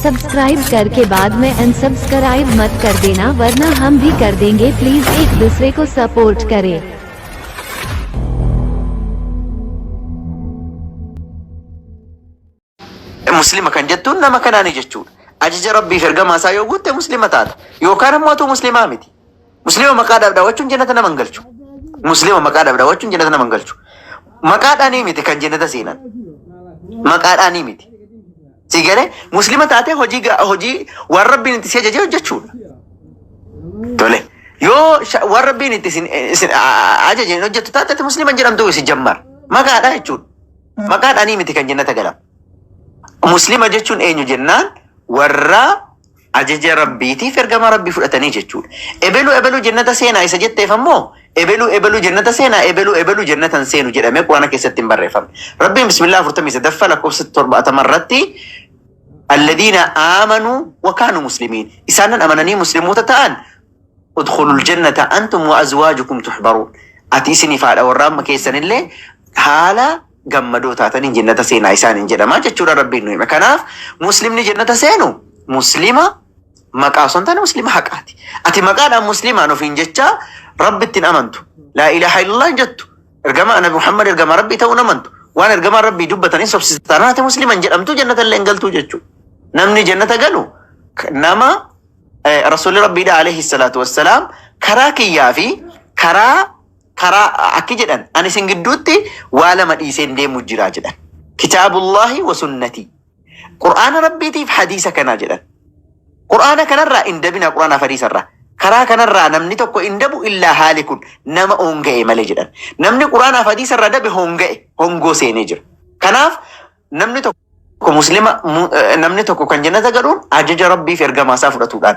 सब्सक्राइब करके बाद में अनसब्सक्राइब मत कर देना, वरना हम भी कर देंगे। प्लीज एक दूसरे को सपोर्ट करें। मुस्लिम kan jettuun nama kanaani jechuudha. Ajaja rabbii fi ergamaa isaa yoo guutte muslima taata. Yookaan immoo atu muslimaa miti. Muslima maqaadhaaf daawwachuun jannata nama hin galchu. Muslima maqaadhaaf daawwachuun jannata nama hin galchu. Maqaadhaanii miti kan jannata seenan. Maqaadhaanii miti. Sigalee muslima taatee hojii waan rabbiin itti si ajajee hojjechuudha. Tole. Yoo waan rabbiin itti isin ajajeen hojjettu taate muslima jedhamtu isin jammar. Maqaadhaa jechuudha. Maqaadhaanii miti kan jannata galam. Muslima jechuun eenyu jennaan warra ajaja rabbiitiif ergama rabbii fudhatanii jechuudha. Ebelu jannata seenaa isa jetteef ammoo ebelu jannata seenaa ebelu jannatan seenu jedhamee quraana keessatti hin barreeffamne. Rabbiin bismillah 47 lakkoofsa 70 irratti alladhiina aamanuu wa kaanuu muslimiin isaanan amananii muslimoota ta'an udkhulul jannata antum wa azwaajukum tuhbaruun ati isiniif haadha warra amma keessanillee haala gammadoo taataniin jannata seenaa isaaniin jedhamaa jechuudha rabbiin nu hime. Kanaaf muslimni jannata seenu muslima maqaa osoo hin taane muslima haqaati. Ati maqaadhaan muslimaan ofiin jecha rabbittiin amantu. Laa ilaaha illallah hin jettu. Ergama Nabi Muhammad ergama rabbii ta'uun amantu. Waan ergama rabbii dubbatanii sobsiisatan ati musliman jedhamtu jannata illee hin galtuu jechuudha. Namni jannata galu nama rasuulli rabbiidha alayhi salaatu wassalaam karaa kiyyaa fi karaa akki jedhan ani isin gidduutti waa lama dhiiseen deemu jira jedhan. Kitaabullahi wa sunnati. Qur'aana rabbiitiif hadiisa kanaa jedhan. Qur'aana kanarraa hin dabina qur'aanaaf hadiisarraa. Karaa kanarraa namni tokko hin dabu illaa haali kun nama honga'e malee jedhan. Namni qur'aanaaf hadiisarraa dabe hongoo seenee jira. Kanaaf namni tokko kan jannata galuun ajaja rabbiif ergamaasaa fudhatuudhaan.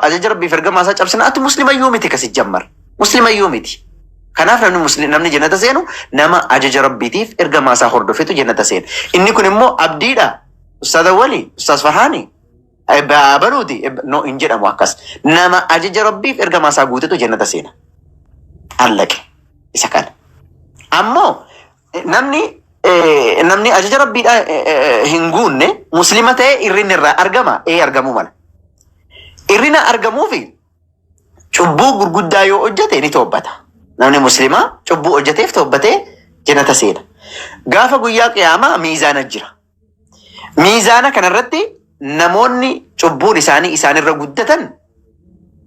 Ajaja rabbiif ergamaasaa cabsina ati muslimayyuu miti kasi jammar. Muslimayyuu miti. Kanaaf namni jannata seenu nama ajaja rabbiitiif ergamaasaa hordofetu jannata seena. Inni kun immoo abdiidha. Ustaaz Awwalii, Ustaaz Farhaanii, baruuti no hin jedhamu akkas. Nama ajaja rabbiif ergamaasaa guutetu jannata seena. Allaqe isa kana. Ammoo namni ajaja rabbiidha hin guunne muslima ta'e irrinni irraa argama. Argamuu mala. Irrina argamuufi cubbuu gurguddaa yoo hojjete ni toobbata. Namni muslimaa cubbuu hojjeteef toobbatee jannata seena. Gaafa guyyaa qiyaamaa miizaana jira. Miizaana kanarratti namoonni cubbuun isaanirra guddatan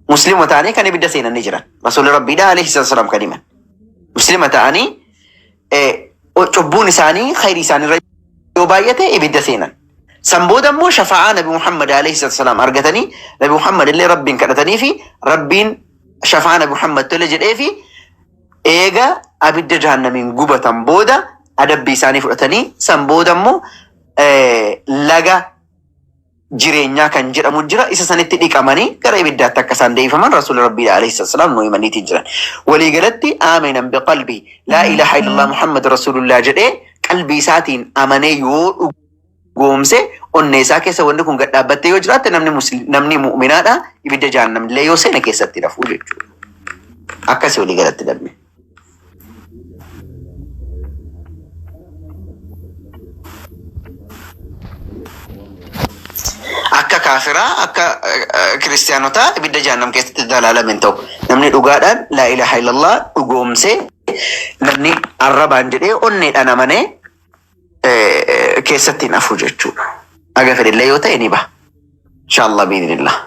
muslima ta'anii kan ibidda seenan ni jiran. Rasuulli rabbiidha alayhi salaam kan himan. Muslima ta'anii cubbuun isaanii khayrii isaanirra yoo baay'ate ibidda seenan. San booda immoo shafa'aa Nabi Muhammad alayhi salaam argatanii Nabi Muhammad illee rabbiin kadhatanii fi rabbiin shafa'aa Nabi Muhammad tole jedhee fi eega abidda jahannamiin gubatan booda adabbii isaanii fudhatanii san booda immoo laga jireenyaa kan jedhamu jira isa sanitti dhiqamanii gara ibiddaatti akka isaan deebifaman rasuulli rabbii alayhi salaam nu himaniitii jiran. Waliigalatti aaminan biqalbii laa ilaaha illallah Muhammad rasulullah jedhee qalbii isaatiin amanee yoo goomse onnee isaa keessa wanti kun gadhaabbattee yoo jiraatte namni mu'minaadha ibidda jahannamillee yoo seena keessatti rafuu jechuudha. Akkasii waliigalatti dabme. Akka kaafiraa akka kiristaanotaa ibidda jahannam keessatti dalaalamen ta'u namni dhugaadhaan laa ilaaha illallah dhugoomsee namni arrabaan jedhee onneedhaan amanee keessatti hin hafu jechuudha. Aga fedhillee yoo ta'e ni baha. Inshaallah biidhnillah.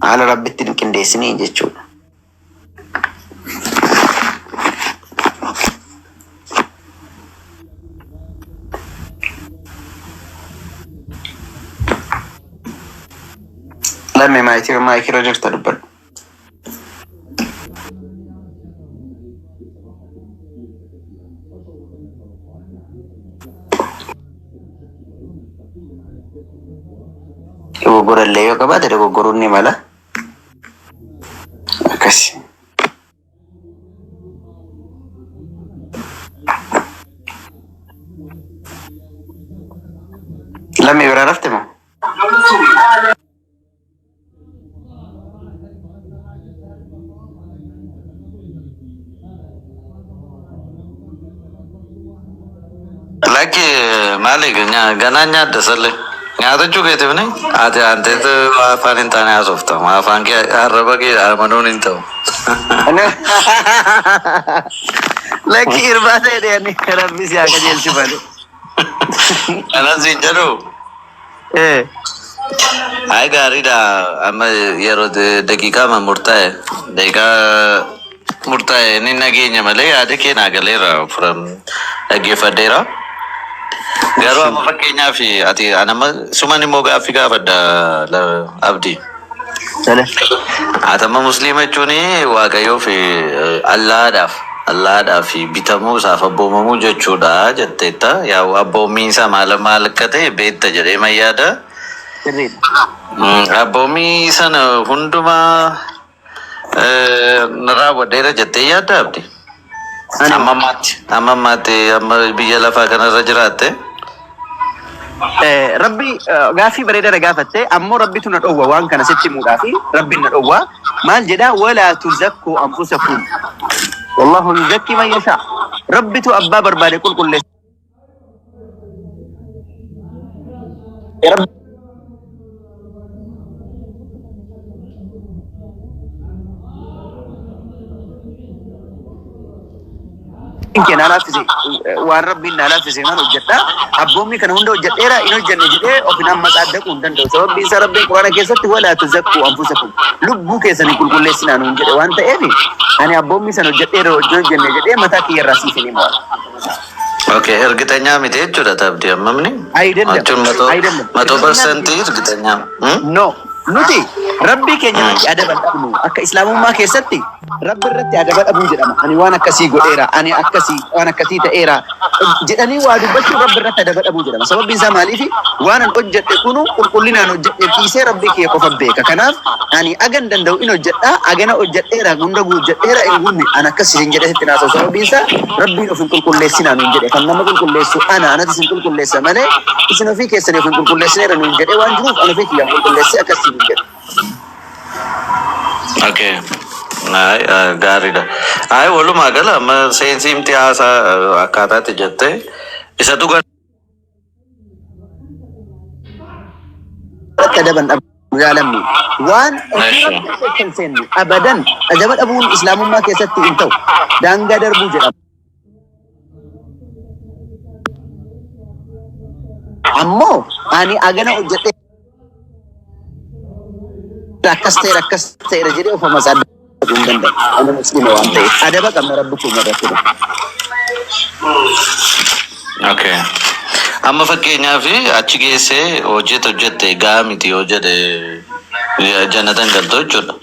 Haala rabbitti hin qindeessinii jechuudha. Lammii maayikirra jirta dubbadhu. Dogoggorallee yoo qabaate dogoggoruun ni mala. Akkasi. Lammii biraa rafte moo? Lagi Maali ganaa nyaaddasallee nyaatachuu keetiif ni ati anteetu afaan hin taane haasofta afaan kee arraba kee amanuun hin ta'u. Lakki irbaata jedhanii rabbi si haa qajeelchu malee. Kanas hin jedhu. Hai gaariidha amma yeroo daqiiqaa murtaa'e ni nageenya malee yaada kee naa galeera furan dhaggeeffadheera. Garuu amma fakkeenyaaf ati anama suman immoo gaaffii gaafadha abdii. Atama musliima jechuun waaqayyoof Allaadhaaf bitamuu isaaf abboomamuu jechuudha jetteetta. Yaa abboommiin isaa maal akka ta'e beekta jedhee mayyaada. Abboommii sana hundumaa raawwadheera jettee yaadda abdii. Ammammaatti amma biyya lafaa kanarra jiraatte. Rabbi gaaffii bareedaa gaafatte ammoo rabbitu na dhowwa waan kana sitti himuudhaafi rabbiin na dhowwa maal jedha walaa tuzakkuu anfusakum wallahu yuzakki man yashaa rabbitu abbaa barbaade qulqulleessa. Kena lafise waan rabbiin na lafise man hojjedha abboommi kana hunda hojjedheera in hojjenne jedhee ofiin amma xaaddaquu hin danda'u sababni isaa rabbiin quraana keessatti walaa tuzakkuu anfusakum lubbuu keessanii qulqulleessinaa nuun jedhe waan ta'eef ani abboommi sana hojjedheera hojjenne jedhee mataa kiyyarraa siifin himu. Okay, ergitanya miti jechuudha tabdi ammamni? Ayidallam. 100% ergitanya. No. Nuti rabbi keenya irratti adaba dhabnu akka islaamummaa keessatti rabbi irratti adaba dhabuu jedhama. Ani waan akkasii godheera, ani waan akkasii ta'eera jedhanii waa dubbachuu rabbi irratti adaba dhabuu jedhama. Sababni isaa maaliif waan an hojjedhe kunu qulqullinaan hojjedhe dhiisee rabbi kiyya qofa beeka. Kanaaf ani agan danda'u in hojjedha, agana hojjedheera, hunda hojjedheera in gunni an akkasii hin jedhe itti naasa'u. Sababni isaa rabbiin of hin qulqulleessinaan hin jedhe. Kan nama qulqulleessu anatu isin qulqulleessa malee isin ofii keessanii of hin qulqulleessineera nuun jedhe waan jiruuf an ofii kiyya qulqulleessee akkasii. Okay. Gaariidha. Walumaa gala amma seensi imtiyaasa akkaataatti jette isatu adaban yaalamni waan seenni abadan adaba dhabuun islaamummaa keessatti hin ta'u daangaa darbuu jedhama. Ammoo ani agana hojjedhe rakkas ta'e jedhee of masaa dhabuu hin danda'u. Ani muslima waan ta'eef adaba qabna rabbi keenya irratti. Okay. Amma fakkeenyaaf achi geessee hojjette gahaa miti yoo jedhe jannatan galtoo jechuudha.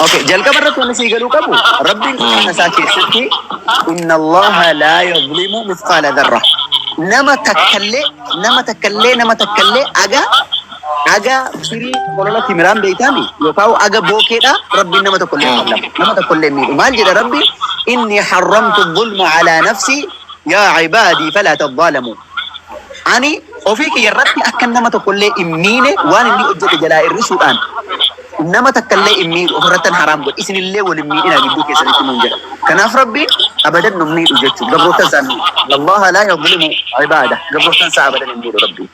Okay, jalqaba irratti wanni sii galuu qabu rabbiin quraana isaa keessatti inna allaha laa yadlimu mithqaala dharra nama takkallee aga firii qolola timiraan beeytaami yookaan aga bookeedha rabbiin nama tokkollee miidhu maal jedha rabbi inni harramtu dhulma ala nafsi yaa cibaadii falaa tadhaalamu ani ofii kiyya irratti akka nama tokkollee hin miine waan inni hojjete jalaa irrisuudhaan nama takkallee hin miidhu ofirrattan haraam godhe isinillee wal hin miidhina gidduu keessanitti nuun jedha kanaaf rabbiin abadan nu miidhu jechuudha gabroottan isaa allaha laa yadlimu cibaada gabroottan isaa abadan hin miidhu rabbiin.